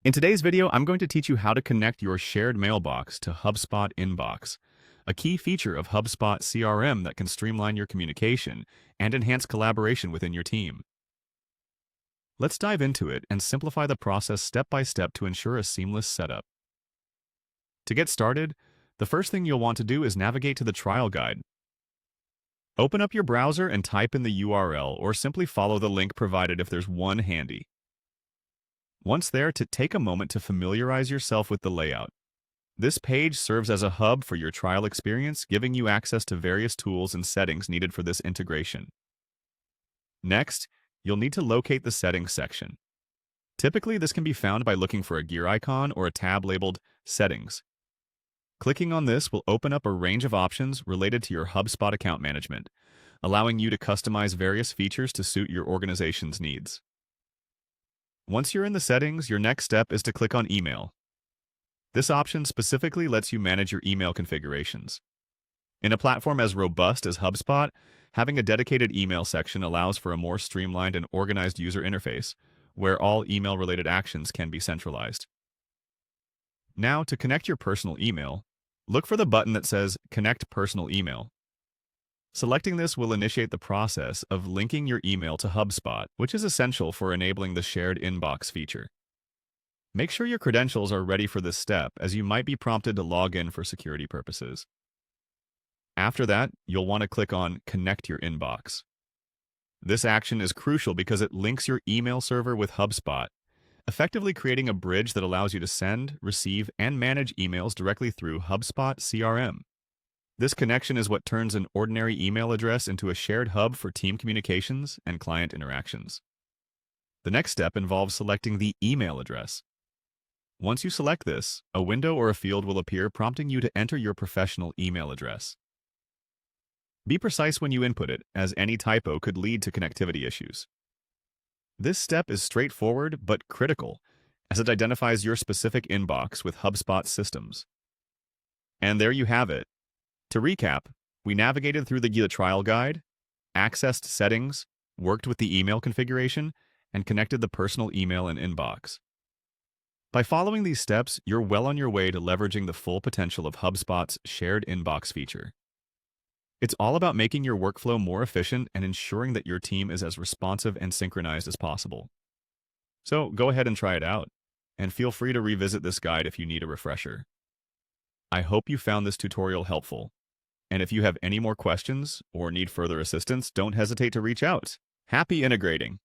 In today's video, I'm going to teach you how to connect your shared mailbox to HubSpot Inbox, a key feature of HubSpot CRM that can streamline your communication and enhance collaboration within your team. Let's dive into it and simplify the process step by step to ensure a seamless setup. To get started, the first thing you'll want to do is navigate to the trial guide. Open up your browser and type in the URL, or simply follow the link provided if there's one handy. Once there, take a moment to familiarize yourself with the layout. This page serves as a hub for your trial experience, giving you access to various tools and settings needed for this integration. Next, you'll need to locate the settings section. Typically, this can be found by looking for a gear icon or a tab labeled Settings. Clicking on this will open up a range of options related to your HubSpot account management, allowing you to customize various features to suit your organization's needs. Once you're in the settings, your next step is to click on Email. This option specifically lets you manage your email configurations. In a platform as robust as HubSpot, having a dedicated email section allows for a more streamlined and organized user interface, where all email-related actions can be centralized. Now, to connect your personal email, look for the button that says Connect Personal Email. Selecting this will initiate the process of linking your email to HubSpot, which is essential for enabling the shared inbox feature. Make sure your credentials are ready for this step, as you might be prompted to log in for security purposes. After that, you'll want to click on Connect Your Inbox. This action is crucial because it links your email server with HubSpot, effectively creating a bridge that allows you to send, receive, and manage emails directly through HubSpot CRM. This connection is what turns an ordinary email address into a shared hub for team communications and client interactions. The next step involves selecting the email address. Once you select this, a window or a field will appear prompting you to enter your professional email address. Be precise when you input it, as any typo could lead to connectivity issues. This step is straightforward but critical, as it identifies your specific inbox with HubSpot systems. And there you have it. To recap, we navigated through the trial guide, accessed settings, worked with the email configuration, and connected the personal email and inbox. By following these steps, you're well on your way to leveraging the full potential of HubSpot's shared inbox feature. It's all about making your workflow more efficient and ensuring that your team is as responsive and synchronized as possible. So go ahead and try it out, and feel free to revisit this guide if you need a refresher. I hope you found this tutorial helpful. And if you have any more questions or need further assistance, don't hesitate to reach out. Happy integrating!